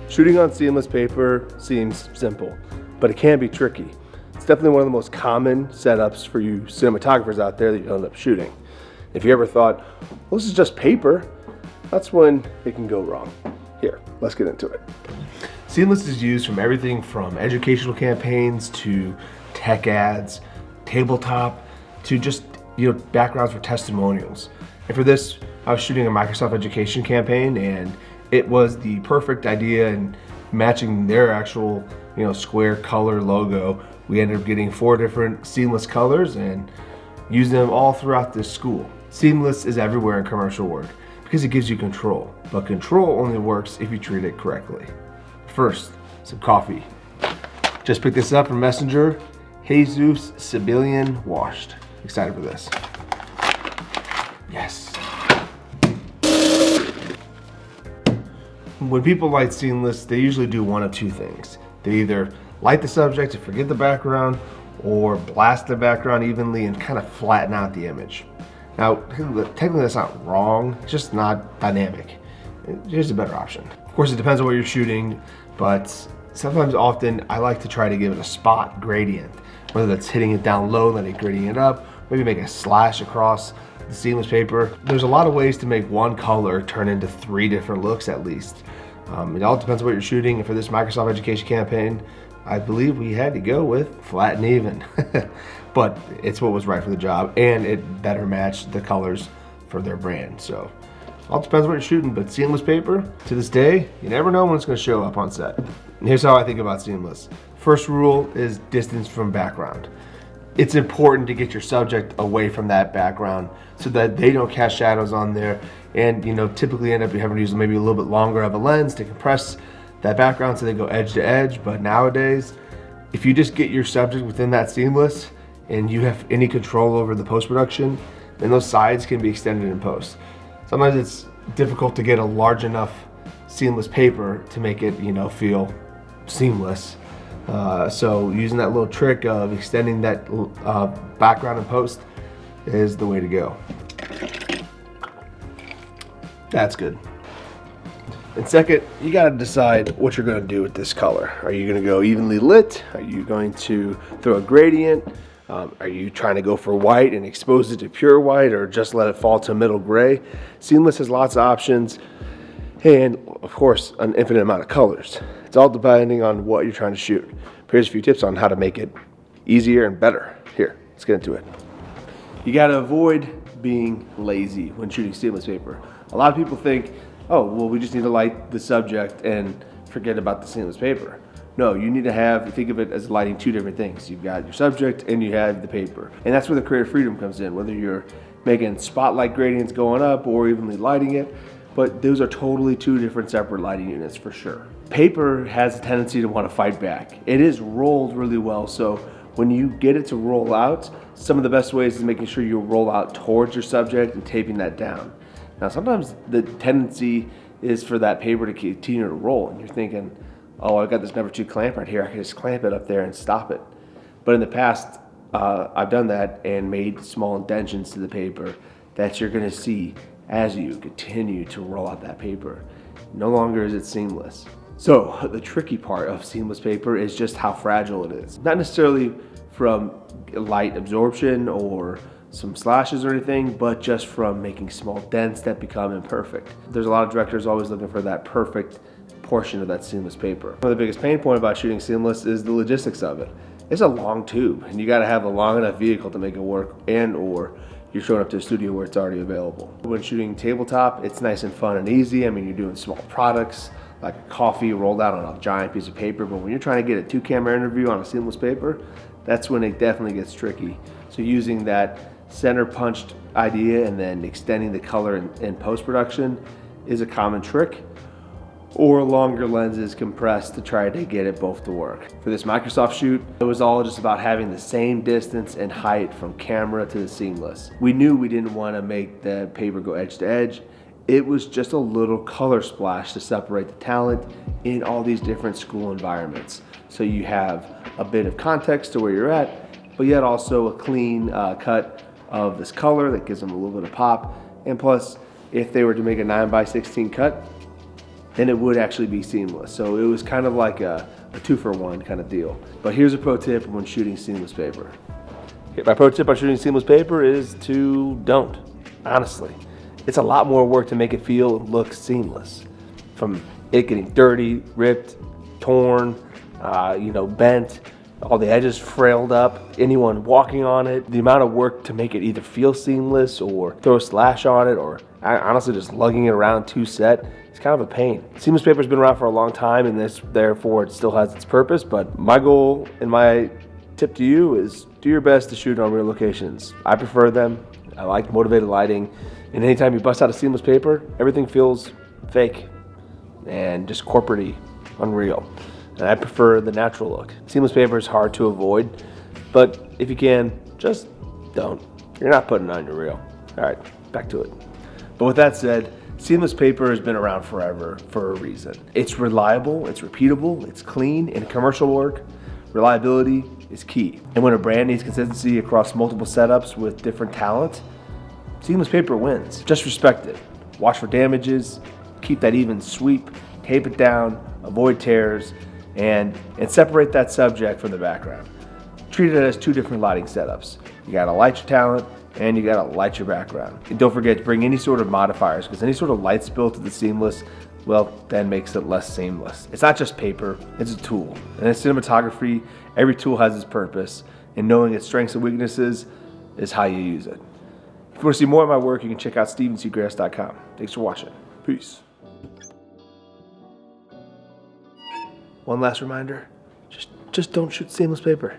Shooting on seamless paper seems simple, but it can be tricky. It's definitely one of the most common setups for you cinematographers out there that you end up shooting. If you ever thought, well, this is just paper, that's when it can go wrong. Here, let's get into it. Seamless is used from everything from educational campaigns to tech ads, tabletop, to just backgrounds for testimonials. And for this, I was shooting a Microsoft education campaign, and it was the perfect idea in matching their actual square color logo. We ended up getting 4 different seamless colors and using them all throughout this school. Seamless is everywhere in commercial work because it gives you control, but control only works if you treat it correctly. First, some coffee. Just picked this up from Messenger. Jesus Sibillion washed. Excited for this. Yes. When people light seamless, they usually do one of 2 things. They either light the subject and forget the background, or blast the background evenly and kind of flatten out the image. Now, technically that's not wrong, it's just not dynamic. Here's a better option. Of course, it depends on what you're shooting, but often I like to try to give it a spot gradient, whether that's hitting it down low, then grading it up, maybe make a slash across the seamless paper. There's a lot of ways to make one color turn into 3 different looks at least. It all depends on what you're shooting. And for this Microsoft education campaign, I believe we had to go with flat and even. But it's what was right for the job, and it better matched the colors for their brand. So it all depends on what you're shooting, but seamless paper, to this day, you never know when it's gonna show up on set. And here's how I think about seamless. First rule is distance from background. It's important to get your subject away from that background so that they don't cast shadows on there, and typically end up having to use maybe a little bit longer of a lens to compress that background so they go edge to edge. But nowadays, if you just get your subject within that seamless and you have any control over the post-production, then those sides can be extended in post. Sometimes it's difficult to get a large enough seamless paper to make it feel seamless. So using that little trick of extending that background in post is the way to go. That's good. And second, you gotta decide what you're gonna do with this color. Are you gonna go evenly lit? Are you going to throw a gradient? Are you trying to go for white and expose it to pure white, or just let it fall to middle gray? Seamless has lots of options, and of course, an infinite amount of colors. It's all depending on what you're trying to shoot. Here's a few tips on how to make it easier and better. Here, let's get into it. You gotta avoid being lazy when shooting seamless paper. A lot of people think, oh, well, we just need to light the subject and forget about the seamless paper. No, you need to think of it as lighting 2 different things. You've got your subject and you have the paper. And that's where the creative freedom comes in, whether you're making spotlight gradients going up or evenly lighting it. But those are totally 2 different separate lighting units for sure. Paper has a tendency to want to fight back. It is rolled really well, so when you get it to roll out, some of the best ways is making sure you roll out towards your subject and taping that down. Now, sometimes the tendency is for that paper to continue to roll, and you're thinking, oh, I've got this number 2 clamp right here, I can just clamp it up there and stop it. But in the past, I've done that and made small indentions to the paper that you're gonna see as you continue to roll out that paper. No longer is it seamless. So the tricky part of seamless paper is just how fragile it is. Not necessarily from light absorption or some slashes or anything, but just from making small dents that become imperfect. There's a lot of directors always looking for that perfect portion of that seamless paper. One of the biggest pain point about shooting seamless is the logistics of it. It's a long tube, and you gotta have a long enough vehicle to make it work, and or you're showing up to a studio where it's already available. When shooting tabletop, it's nice and fun and easy. I mean, you're doing small products, like a coffee rolled out on a giant piece of paper, but when you're trying to get a 2-camera interview on a seamless paper, that's when it definitely gets tricky. So using that center punched idea and then extending the color in post-production is a common trick, or longer lenses compressed to try to get it both to work. For this Microsoft shoot, it was all just about having the same distance and height from camera to the seamless. We knew we didn't want to make the paper go edge to edge. It was just a little color splash to separate the talent in all these different school environments. So you have a bit of context to where you're at, but yet also a clean cut of this color that gives them a little bit of pop. And plus, if they were to make a 9x16 cut, then it would actually be seamless. So it was kind of like a 2-for-1 kind of deal. But here's a pro tip when shooting seamless paper. Okay, my pro tip on shooting seamless paper is to don't, honestly. It's a lot more work to make it feel and look seamless. From it getting dirty, ripped, torn, bent, all the edges frailed up, anyone walking on it, the amount of work to make it either feel seamless or throw a slash on it, or honestly just lugging it around too set, it's kind of a pain. Seamless paper's been around for a long time, and therefore it still has its purpose, but my goal and my tip to you is do your best to shoot on real locations. I prefer them. I like motivated lighting, and anytime you bust out a seamless paper, everything feels fake and just corporate-y, unreal. And I prefer the natural look. Seamless paper is hard to avoid, but if you can, just don't. You're not putting on your reel. All right, back to it. But with that said, seamless paper has been around forever for a reason. It's reliable, it's repeatable, it's clean. In commercial work, reliability is key. And when a brand needs consistency across multiple setups with different talent, seamless paper wins. Just respect it. Watch for damages, keep that even sweep, tape it down, avoid tears, and separate that subject from the background. Treat it as two different lighting setups. You gotta light your talent and you gotta light your background. And don't forget to bring any sort of modifiers, because any sort of light spill to the seamless, well, then makes it less seamless. It's not just paper, it's a tool. And in cinematography, every tool has its purpose, and knowing its strengths and weaknesses is how you use it. If you want to see more of my work, you can check out stevenscgrass.com. Thanks for watching. Peace. One last reminder, just don't shoot seamless paper.